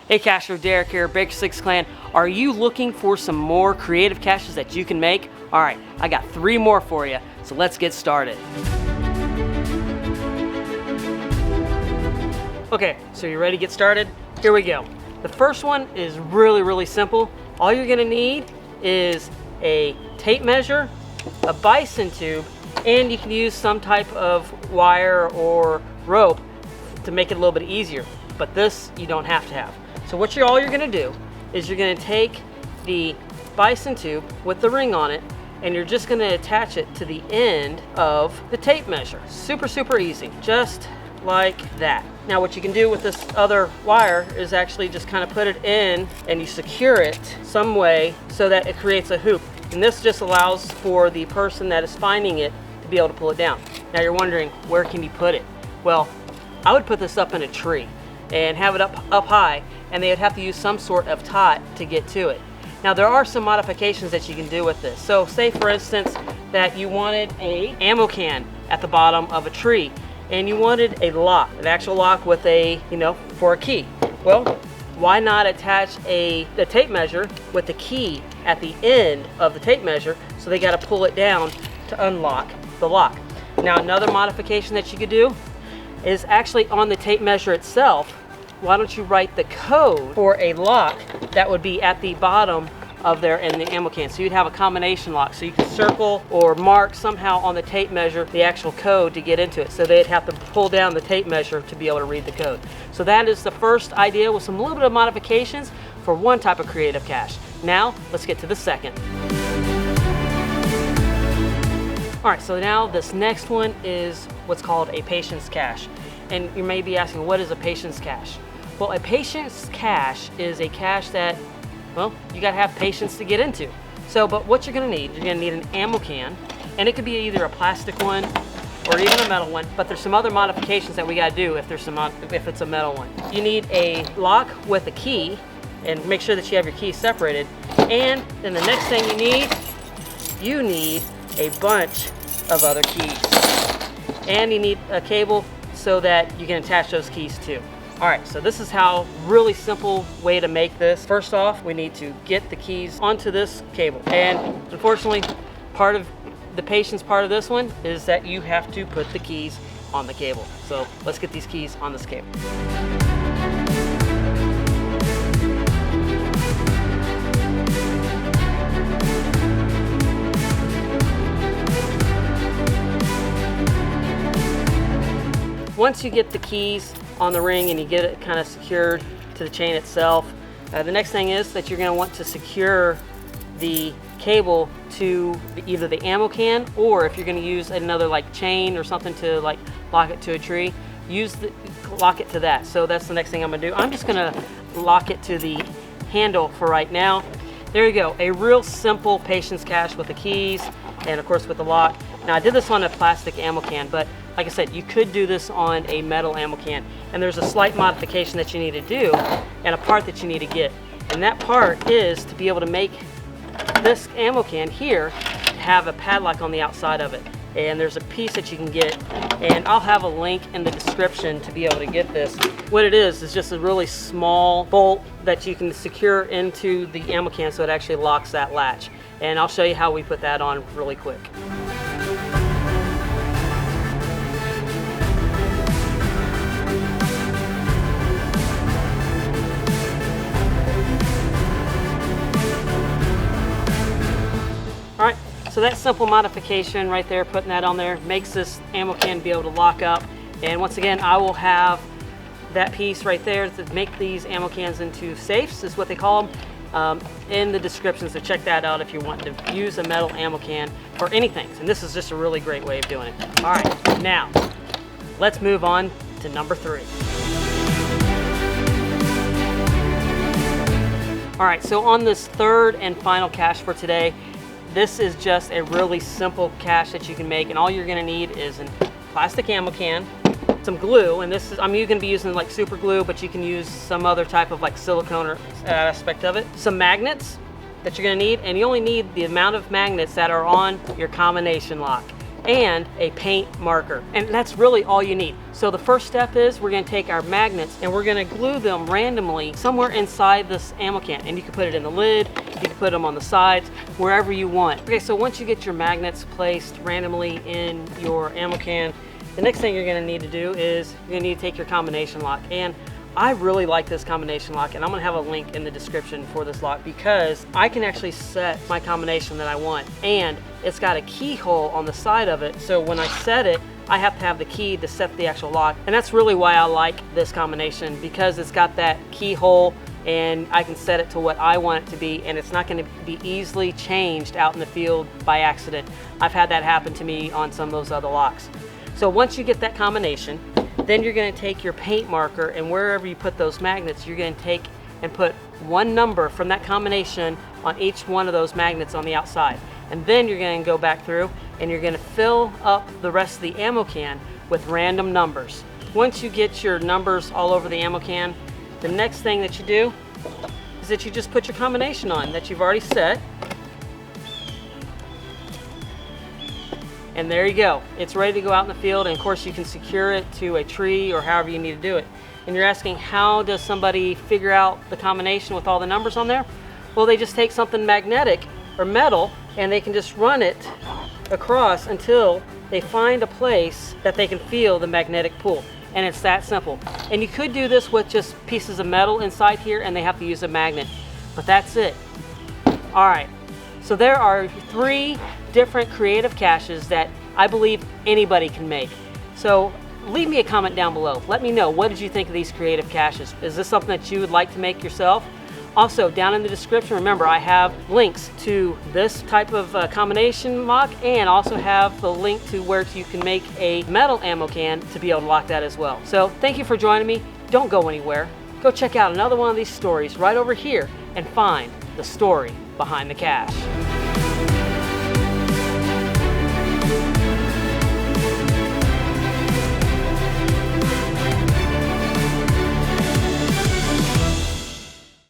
Hey Cacher, Derek here, Baker 6 Clan. Are you looking for some more creative caches that you can make? All right, I got 3 more for you, so let's get started. Okay, so you ready to get started? Here we go. The first one is really simple. All you're gonna need is a tape measure, a bison tube, and you can use some type of wire or rope to make it a little bit easier. But this you don't have to have. So all you're gonna do is you're gonna take the bison tube with the ring on it, and you're just gonna attach it to the end of the tape measure. Super easy, just like that. Now what you can do with this other wire is actually just kind of put it in and you secure it some way so that it creates a hoop. And this just allows for the person that is finding it to be able to pull it down. Now you're wondering, where can you put it? Well, I would put this up in a tree and have it up high, and they would have to use some sort of tot to get to it. Now there are some modifications that you can do with this. So say for instance that you wanted an ammo can at the bottom of a tree, and you wanted a lock, an actual lock with a, for a key. Well, why not attach the tape measure with the key at the end of the tape measure, so they got to pull it down to unlock the lock. Now another modification that you could do is actually on the tape measure itself. Why don't you write the code for a lock that would be at the bottom of there in the ammo can? So you'd have a combination lock, so you can circle or mark somehow on the tape measure the actual code to get into it. So they'd have to pull down the tape measure to be able to read the code. So that is the first idea with some little bit of modifications for one type of creative cache. Now let's get to the second. All right, so now this next one is what's called a patience cache. And you may be asking, what is a patience cache? Well, a patience cache is a cache that, well, you gotta have patience to get into. So, but what you're gonna need an ammo can, and it could be either a plastic one or even a metal one, but there's some other modifications that we gotta do if it's a metal one. You need a lock with a key, and make sure that you have your keys separated. And then the next thing you need a bunch of other keys. And you need a cable so that you can attach those keys too. All right, so this is how really simple way to make this. First off, we need to get the keys onto this cable. And unfortunately, part of the patience part of this one is that you have to put the keys on the cable. So let's get these keys on this cable. Once you get the keys on the ring and you get it kind of secured to the chain itself, the next thing is that you're going to want to secure the cable to either the ammo can, or if you're going to use another like chain or something to like lock it to a tree, lock it to that. So that's the next thing I'm going to do. I'm just going to lock it to the handle for right now. There you go, a real simple patience cache with the keys and of course with the lock. Now I did this on a plastic ammo can, but like I said, you could do this on a metal ammo can, and there's a slight modification that you need to do and a part that you need to get. And that part is to be able to make this ammo can here have a padlock on the outside of it. And there's a piece that you can get, and I'll have a link in the description to be able to get this. What it is just a really small bolt that you can secure into the ammo can so it actually locks that latch. And I'll show you how we put that on really quick. All right, so that simple modification right there, putting that on there, makes this ammo can be able to lock up. And once again, I will have that piece right there to make these ammo cans into safes, is what they call them, in the description. So check that out if you want to use a metal ammo can for anything. And this is just a really great way of doing it. All right, now let's move on to number 3. All right, so on this third and final cache for today, this is just a really simple cache that you can make, and all you're gonna need is a plastic ammo can, some glue, and this is, you're gonna be using like super glue, but you can use some other type of like silicone or aspect of it. Some magnets that you're gonna need, and you only need the amount of magnets that are on your combination lock. and a paint marker. And that's really all you need. So the first step is we're going to take our magnets and we're going to glue them randomly somewhere inside this ammo can. And you can put it in the lid, you can put them on the sides, wherever you want. Okay, so once you get your magnets placed randomly in your ammo can, the next thing you're going to need to do is you're going to need to take your combination lock. And I really like this combination lock, and I'm going to have a link in the description for this lock because I can actually set my combination that I want, and it's got a keyhole on the side of it, so when I set it, I have to have the key to set the actual lock. And that's really why I like this combination, because it's got that keyhole and I can set it to what I want it to be, and it's not going to be easily changed out in the field by accident. I've had that happen to me on some of those other locks. So once you get that combination, then you're going to take your paint marker, and wherever you put those magnets, you're going to take and put one number from that combination on each one of those magnets on the outside. And then you're going to go back through and you're going to fill up the rest of the ammo can with random numbers. Once you get your numbers all over the ammo can, the next thing that you do is that you just put your combination on that you've already set. And there you go. It's ready to go out in the field, and of course you can secure it to a tree or however you need to do it. And you're asking, how does somebody figure out the combination with all the numbers on there? Well, they just take something magnetic or metal and they can just run it across until they find a place that they can feel the magnetic pull. And it's that simple. And you could do this with just pieces of metal inside here and they have to use a magnet, but that's it. All right, so there are 3 different creative caches that I believe anybody can make. So leave me a comment down below. Let me know, what did you think of these creative caches? Is this something that you would like to make yourself? Also, down in the description, remember, I have links to this type of combination lock, and also have the link to where you can make a metal ammo can to be able to lock that as well. So thank you for joining me. Don't go anywhere. Go check out another one of these stories right over here and find the story behind the cache.